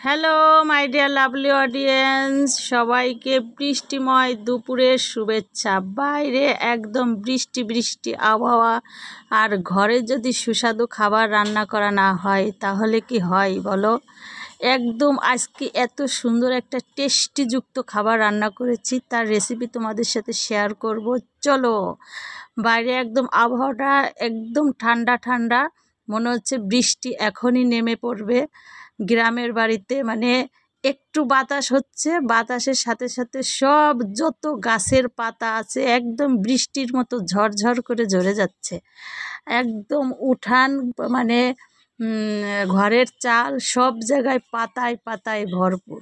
Hello my dear lovely audience, সবাইকে বৃষ্টিময় দুপুরের শুভেচ্ছা। বাইরে একদম বৃষ্টি বৃষ্টি আবহাওয়া, আর ঘরে যদি সুস্বাদু খাবার রান্না করা না হয় তাহলে কি হয় বলো। একদম আজকে এত সুন্দর একটা টেস্টিযুক্ত খাবার রান্না করেছি, তার রেসিপি তোমাদের সাথে শেয়ার করব। চলো, বাইরে একদম আবহাওয়াটা একদম ঠান্ডা ঠান্ডা, মনে হচ্ছে বৃষ্টি এখনই নেমে পড়বে। গ্রামের বাড়িতে মানে একটু বাতাস হচ্ছে, বাতাসের সাথে সাথে সব যত গাছের পাতা আছে একদম বৃষ্টির মতো ঝরঝর করে ঝরে যাচ্ছে। একদম উঠান মানে ঘরের চাল সব জায়গায় পাতায় পাতায় ভরপুর।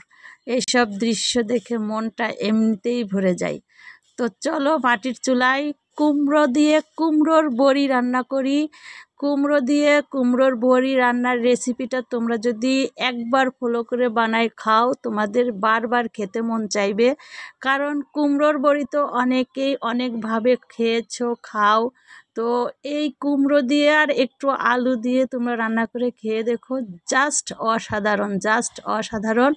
এইসব দৃশ্য দেখে মনটা এমনিতেই ভরে যায়। তো চলো মাটির চুলায় কুমড়ো দিয়ে কুমড়োর বড়ি রান্না করি। কুমড়ো দিয়ে কুমড়োর বড়ি রান্নার রেসিপিটা তোমরা যদি একবার ফলো করে বানায় খাও, তোমাদের বারবার খেতে মন চাইবে। কারণ কুমড়োর বড়ি তো অনেকেই অনেকভাবে খেয়েছো, খাও। তো এই কুমড়ো দিয়ে আর একটু আলু দিয়ে তোমরা রান্না করে খেয়ে দেখো, জাস্ট অসাধারণ, জাস্ট অসাধারণ।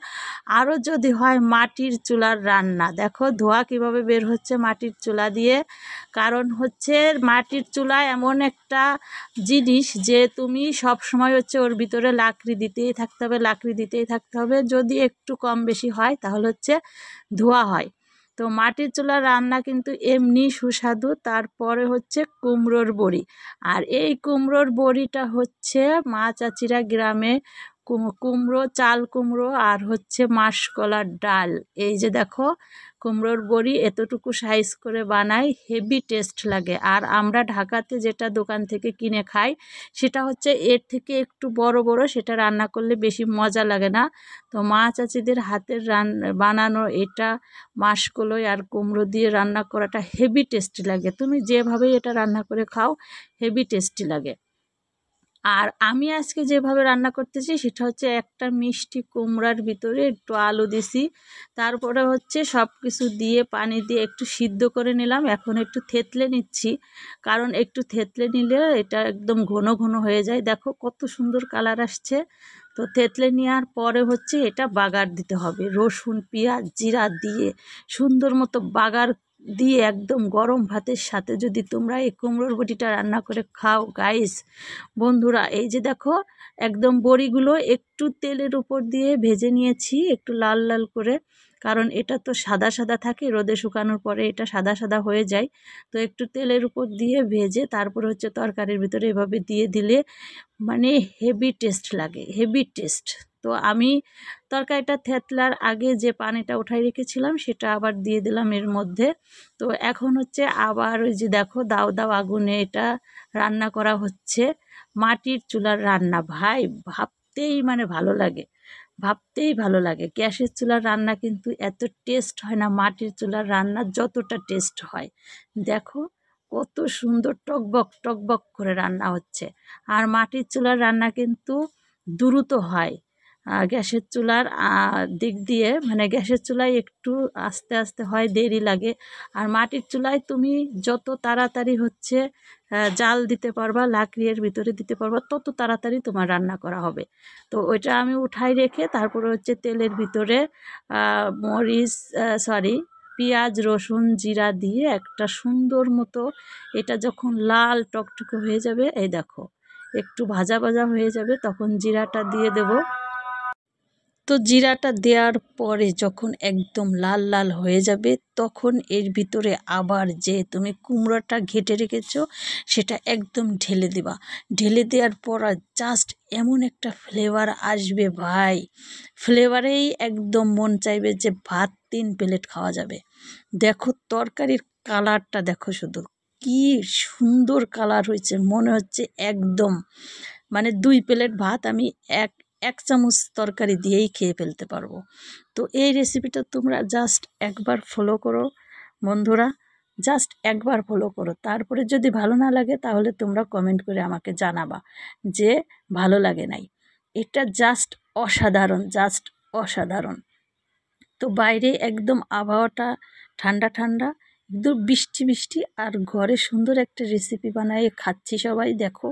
আরও যদি হয় মাটির চুলার রান্না, দেখো ধোঁয়া কীভাবে বের হচ্ছে মাটির চুলা দিয়ে। কারণ হচ্ছে মাটির চুলা এমন একটা জিনিস যে তুমি সব সময় হচ্ছে ওর ভিতরে লাকড়ি দিতেই থাকতে হবে, লাকড়ি দিতেই থাকতে হবে। যদি একটু কম বেশি হয় তাহলে হচ্ছে ধোঁয়া হয়। তো মাটির চুলার রান্না কিন্তু এমনি সুস্বাদু। তারপরে হচ্ছে কুমড়োর বড়ি, আর এই কুমড়োর বড়িটা হচ্ছে মা চাচিরা গ্রামে কুমড়ো, চাল কুমড়ো আর হচ্ছে মাসকলার ডাল, এই যে দেখো কুমড়োর বড়ি এতটুকু সাইজ করে বানাই, হেভি টেস্ট লাগে। আর আমরা ঢাকাতে যেটা দোকান থেকে কিনে খাই সেটা হচ্ছে এর থেকে একটু বড় বড়, সেটা রান্না করলে বেশি মজা লাগে না। তো মা চাচিদের হাতের বানানো এটা মাসকলাই আর কুমড়ো দিয়ে রান্না করাটা হেভি টেস্টি লাগে। তুমি যেভাবেই এটা রান্না করে খাও হেভি টেস্টি লাগে। আর আমি আজকে যেভাবে রান্না করতেছি সেটা হচ্ছে একটা মিষ্টি কুমড়ার ভিতরে একটু আলু দিছি, তারপরে হচ্ছে সব কিছু দিয়ে পানি দিয়ে একটু সিদ্ধ করে নিলাম। এখন একটু থেতলে নিচ্ছি, কারণ একটু থেতলে নিলে এটা একদম ঘন ঘন হয়ে যায়। দেখো কত সুন্দর কালার আসছে। তো থেতলে নেওয়ার পরে হচ্ছে এটা বাগার দিতে হবে, রসুন পেঁয়াজ জিরা দিয়ে সুন্দর মতো বাগার দিয়ে একদম গরম ভাতের সাথে যদি তোমরা এই কুমড়োর বড়িটা রান্না করে খাও গাইস, বন্ধুরা এই যে দেখো একদম বড়িগুলো একটু তেলের উপর দিয়ে ভেজে নিয়েছি একটু লাল লাল করে। কারণ এটা তো সাদা সাদা থাকে, রোদে শুকানোর পরে এটা সাদা সাদা হয়ে যায়। তো একটু তেলের উপর দিয়ে ভেজে তারপর হচ্ছে তরকারির ভিতরে এভাবে দিয়ে দিলে মানে হেভি টেস্ট লাগে, হেভি টেস্ট। তো আমি তরকারিটা থেতলার আগে যে পানিটা উঠাই রেখেছিলাম সেটা আবার দিয়ে দিলাম এর মধ্যে। তো এখন হচ্ছে আবার ওই যে দেখো দাও দাও আগুনে এটা রান্না করা হচ্ছে। মাটির চুলার রান্না ভাই ভাবতেই মানে ভালো লাগে, ভাবতেই ভালো লাগে। গ্যাসের চুলার রান্না কিন্তু এত টেস্ট হয় না মাটির চুলার রান্না যতটা টেস্ট হয়। দেখো কত সুন্দর টকবক টকবক করে রান্না হচ্ছে। আর মাটির চুলার রান্না কিন্তু দ্রুত হয় গ্যাসের চুলার দিক দিয়ে, মানে গ্যাসের চুলায় একটু আস্তে আস্তে হয়, দেরি লাগে। আর মাটির চুলায় তুমি যত তাড়াতাড়ি হচ্ছে জাল দিতে পারবা, লাকড়ির ভিতরে দিতে পারবা, তত তাড়াতাড়ি তোমার রান্না করা হবে। তো ওইটা আমি উঠাই রেখে তারপরে হচ্ছে তেলের ভিতরে পেঁয়াজ রসুন জিরা দিয়ে একটা সুন্দর মতো এটা যখন লাল টকটকে হয়ে যাবে, এই দেখো একটু ভাজা ভাজা হয়ে যাবে, তখন জিরাটা দিয়ে দেব। তো জিরাটা দেওয়ার পরে যখন একদম লাল লাল হয়ে যাবে তখন এর ভিতরে আবার যে তুমি কুমড়োটা ঘেটে রেখেছো সেটা একদম ঢেলে দেবা। ঢেলে দেওয়ার পর জাস্ট এমন একটা ফ্লেভার আসবে ভাই, ফ্লেভারেই একদম মন চাইবে যে ভাত 3 প্লেট খাওয়া যাবে। দেখো তরকারির কালারটা দেখো, শুধু কি সুন্দর কালার হয়েছে, মনে হচ্ছে একদম মানে 2 প্লেট ভাত আমি এক চামচ তরকারি দিয়েই খেয়ে ফেলতে পারবো। তো এই রেসিপিটা তোমরা জাস্ট একবার ফলো করো বন্ধুরা, জাস্ট একবার ফলো করো। তারপরে যদি ভালো না লাগে তাহলে তোমরা কমেন্ট করে আমাকে জানাবা যে ভালো লাগে নাই। এটা জাস্ট অসাধারণ, জাস্ট অসাধারণ। তো বাইরে একদম আবহাওয়াটা ঠান্ডা ঠান্ডা, একদম বৃষ্টি বৃষ্টি, আর ঘরে সুন্দর একটা রেসিপি বানিয়ে খাচ্ছি সবাই। দেখো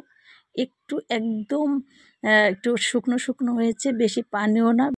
একটু একদম একটু শুকনো শুকনো হয়েছে, বেশি পানিও না।